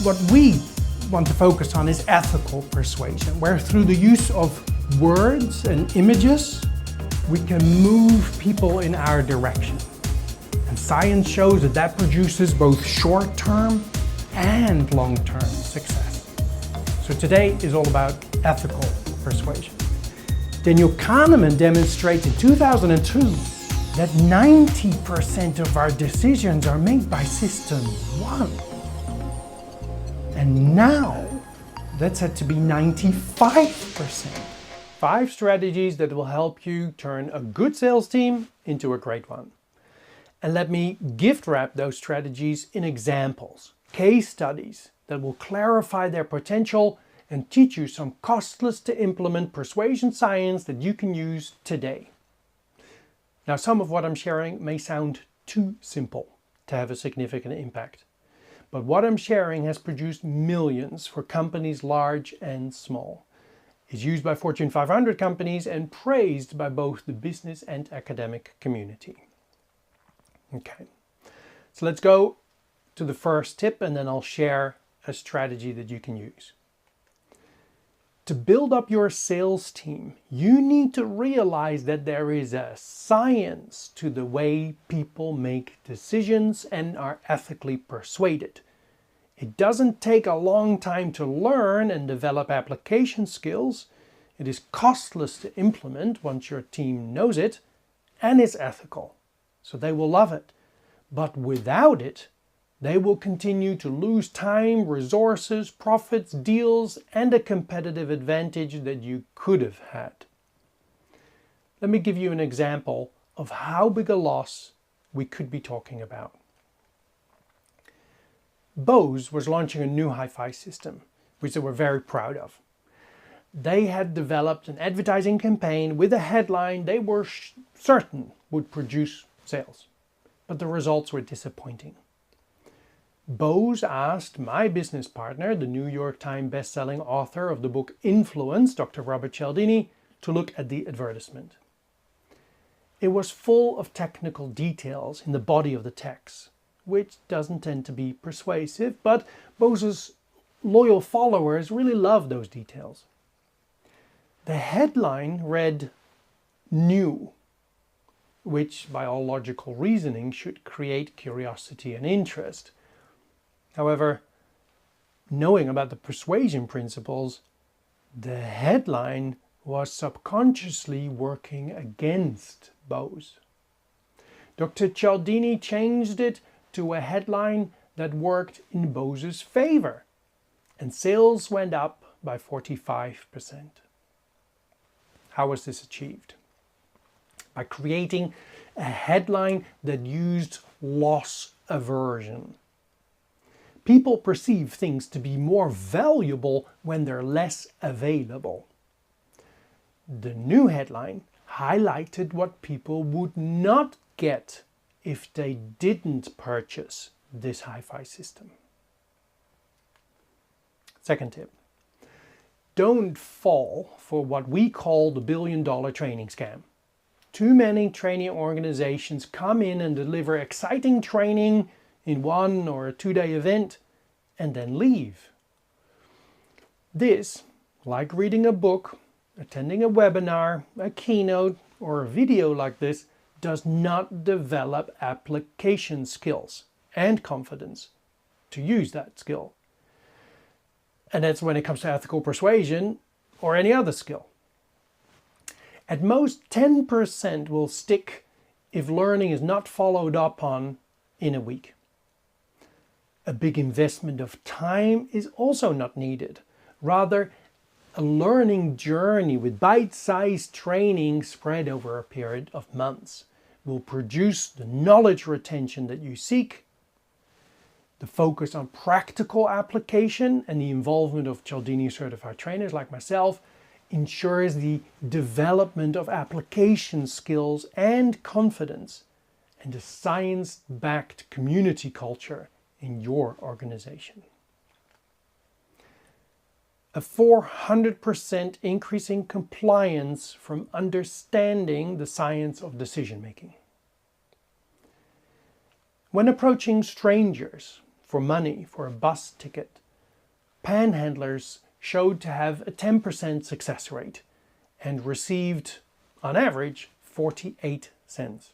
what we want to focus on is ethical persuasion, where through the use of words and images, we can move people in our direction. And science shows that that produces both short-term and long-term success. So today is all about ethical persuasion. Daniel Kahneman demonstrated in 2002 that 90% of our decisions are made by system 1. And now that's set to be 95%. 5 strategies that will help you turn a good sales team into a great one. And let me gift wrap those strategies in examples, case studies that will clarify their potential and teach you some costless to implement persuasion science that you can use today. Now, some of what I'm sharing may sound too simple to have a significant impact, but what I'm sharing has produced millions for companies large and small. It's used by Fortune 500 companies and praised by both the business and academic community. Okay, so let's go to the first tip and then I'll share a strategy that you can use. To build up your sales team, you need to realize that there is a science to the way people make decisions and are ethically persuaded. It doesn't take a long time to learn and develop application skills. It is costless to implement once your team knows it, and it's ethical. So they will love it. But without it, they will continue to lose time, resources, profits, deals, and a competitive advantage that you could have had. Let me give you an example of how big a loss we could be talking about. BOSE was launching a new hi-fi system, which they were very proud of. They had developed an advertising campaign with a headline they were certain would produce sales, but the results were disappointing. BOSE asked my business partner, the New York Times best-selling author of the book Influence, Dr. Robert Cialdini, to look at the advertisement. It was full of technical details in the body of the text, which doesn't tend to be persuasive, but BOSE's loyal followers really love those details. The headline read, "New," which by all logical reasoning should create curiosity and interest. However, knowing about the persuasion principles, the headline was subconsciously working against BOSE. Dr. Cialdini changed it to a headline that worked in BOSE's favor, and sales went up by 45%. How was this achieved? By creating a headline that used loss aversion. People perceive things to be more valuable when they're less available. The new headline highlighted what people would not get if they didn't purchase this hi-fi system. Second tip. Don't fall for what we call the billion-dollar training scam. Too many training organizations come in and deliver exciting training in 1 or a 2-day event and then leave. This, like reading a book, attending a webinar, a keynote, or a video like this, does not develop application skills and confidence to use that skill. And that's when it comes to ethical persuasion or any other skill. At most, 10% will stick if learning is not followed up on in a week. A big investment of time is also not needed. Rather, a learning journey with bite-sized training spread over a period of months will produce the knowledge retention that you seek. The focus on practical application and the involvement of Cialdini certified trainers like myself ensures the development of application skills and confidence and a science-backed community culture in your organization. A 400% increase in compliance from understanding the science of decision making. When approaching strangers for money for a bus ticket, panhandlers showed to have a 10% success rate and received, on average, 48 cents.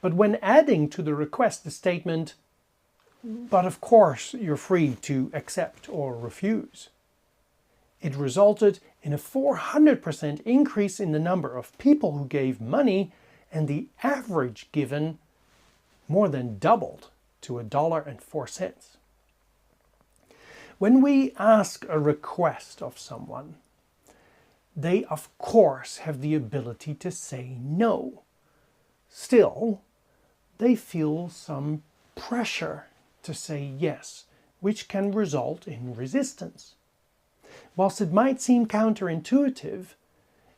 But when adding to the request the statement, "But of course you're free to accept or refuse," it resulted in a 400% increase in the number of people who gave money, and the average given more than doubled to $1.04. When we ask a request of someone, they of course have the ability to say no. Still, they feel some pressure to say yes, which can result in resistance. Whilst it might seem counterintuitive,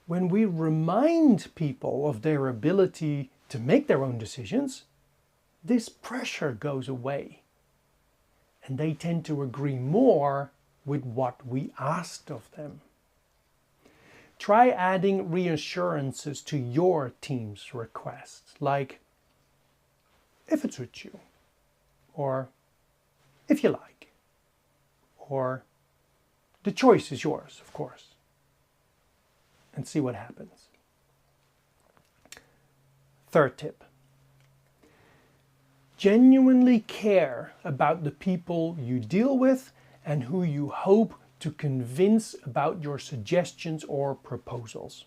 when we remind people of their ability to make their own decisions, this pressure goes away, and they tend to agree more with what we asked of them. Try adding reassurances to your team's requests, like, "if it suits you," or "if you like," or "the choice is yours, of course," and see what happens. Third tip. Genuinely care about the people you deal with and who you hope to convince about your suggestions or proposals.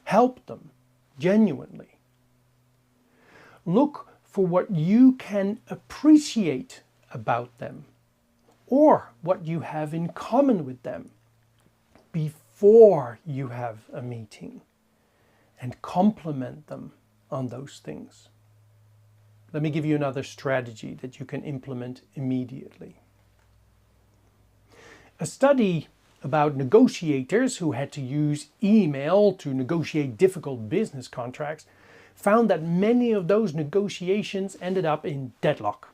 Help them, genuinely. Look for what you can appreciate about them, or what you have in common with them, before you have a meeting, and compliment them on those things. Let me give you another strategy that you can implement immediately. A study about negotiators who had to use email to negotiate difficult business contracts found that many of those negotiations ended up in deadlock,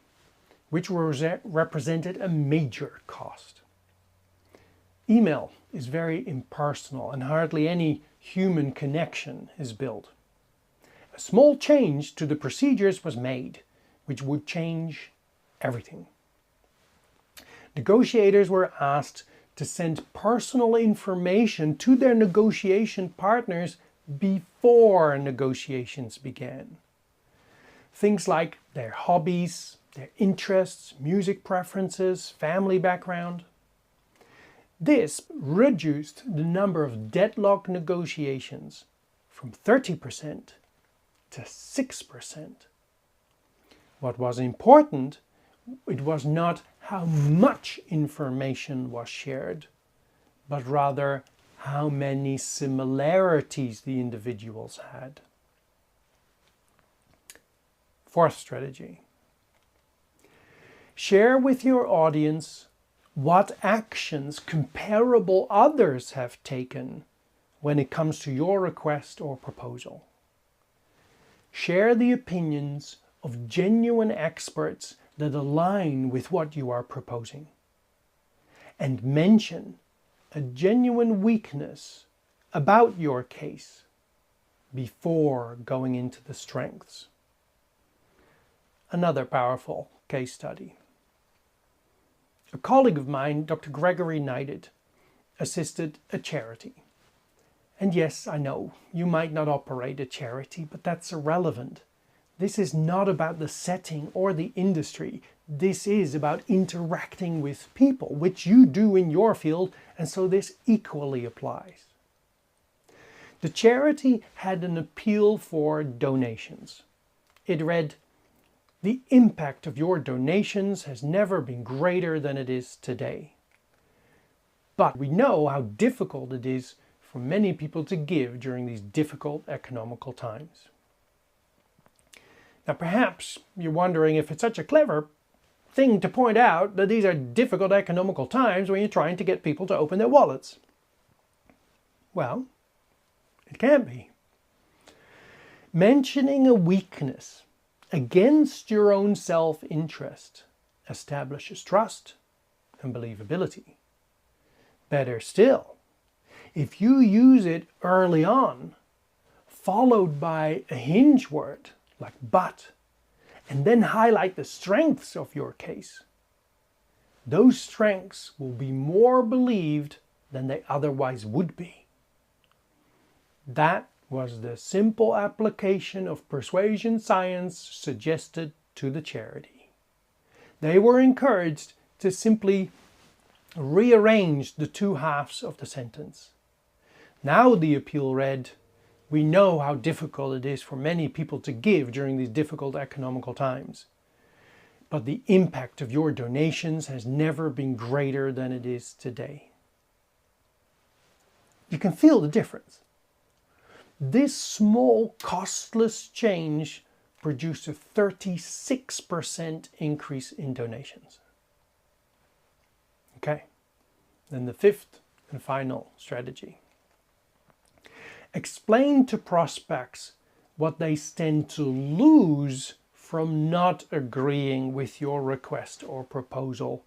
which represented a major cost. Email is very impersonal and hardly any human connection is built. A small change to the procedures was made, which would change everything. Negotiators were asked to send personal information to their negotiation partners before negotiations began. Things like their hobbies, their interests, music preferences, family background. This reduced the number of deadlock negotiations from 30% to 6%. What was important, it was not how much information was shared, but rather how many similarities the individuals had. Fourth strategy. Share with your audience what actions comparable others have taken when it comes to your request or proposal. Share the opinions of genuine experts that align with what you are proposing. And mention a genuine weakness about your case before going into the strengths. Another powerful case study. A colleague of mine, Dr. Gregory Knighted, assisted a charity. And yes, I know, you might not operate a charity, but that's irrelevant. This is not about the setting or the industry. This is about interacting with people, which you do in your field, and so this equally applies. The charity had an appeal for donations. It read, "The impact of your donations has never been greater than it is today. But we know how difficult it is for many people to give during these difficult economical times." Now perhaps you're wondering if it's such a clever thing to point out that these are difficult economical times when you're trying to get people to open their wallets. Well, it can be. Mentioning a weakness against your own self-interest establishes trust and believability. Better still, if you use it early on, followed by a hinge word like "but," and then highlight the strengths of your case, those strengths will be more believed than they otherwise would be. That was the simple application of persuasion science suggested to the charity. They were encouraged to simply rearrange the two halves of the sentence. Now the appeal read, "We know how difficult it is for many people to give during these difficult economical times. But the impact of your donations has never been greater than it is today." You can feel the difference. This small, costless change produced a 36% increase in donations. Okay, then the fifth and final strategy. Explain to prospects what they stand to lose from not agreeing with your request or proposal,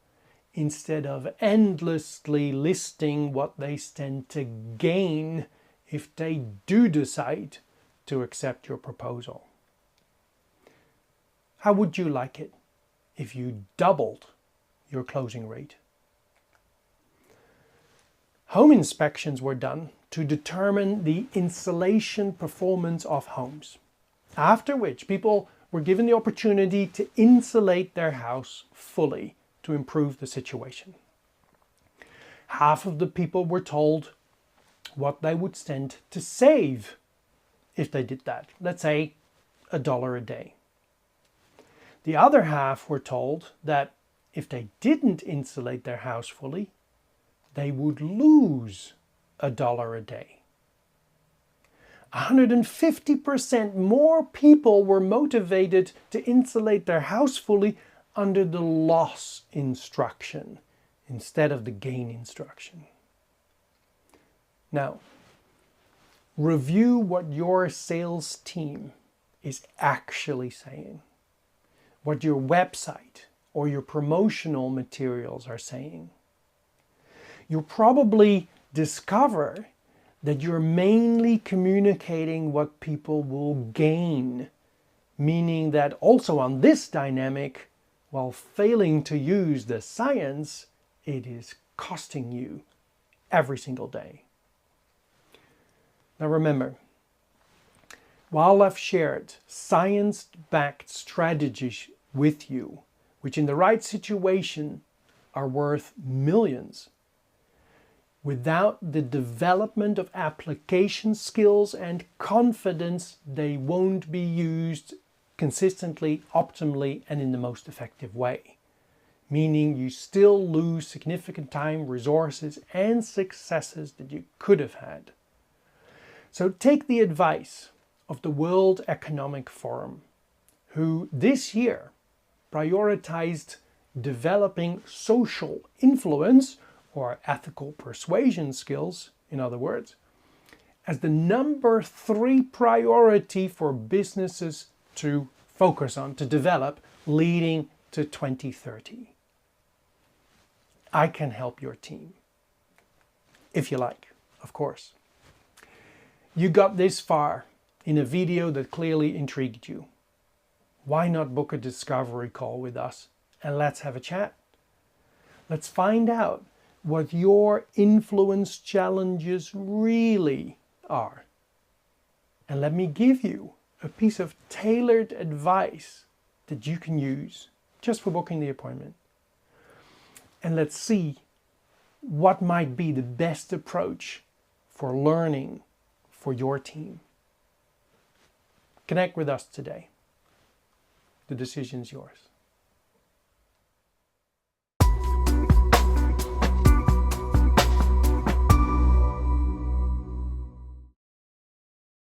instead of endlessly listing what they stand to gain if they do decide to accept your proposal. How would you like it if you doubled your closing rate? Home inspections were done to determine the insulation performance of homes, after which people were given the opportunity to insulate their house fully to improve the situation. Half of the people were told what they would stand to save if they did that. Let's say $1 a day. The other half were told that if they didn't insulate their house fully, they would lose $1 a day. 150% more people were motivated to insulate their house fully under the loss instruction instead of the gain instruction. Now, review what your sales team is actually saying, what your website or your promotional materials are saying. You'll probably discover that you're mainly communicating what people will gain, meaning that also on this dynamic, while failing to use the science, it is costing you every single day. Now remember, while I've shared science-backed strategies with you, which in the right situation are worth millions, without the development of application skills and confidence, they won't be used consistently, optimally, and in the most effective way. Meaning you still lose significant time, resources, and successes that you could have had. So take the advice of the World Economic Forum, who this year prioritized developing social influence, or ethical persuasion skills, in other words, as the number 3 priority for businesses to focus on, to develop, leading to 2030. I can help your team, if you like, of course. You got this far in a video that clearly intrigued you. Why not book a discovery call with us and let's have a chat? Let's find out what your influence challenges really are. And let me give you a piece of tailored advice that you can use just for booking the appointment. And let's see what might be the best approach for learning for your team. Connect with us today. The decision's yours.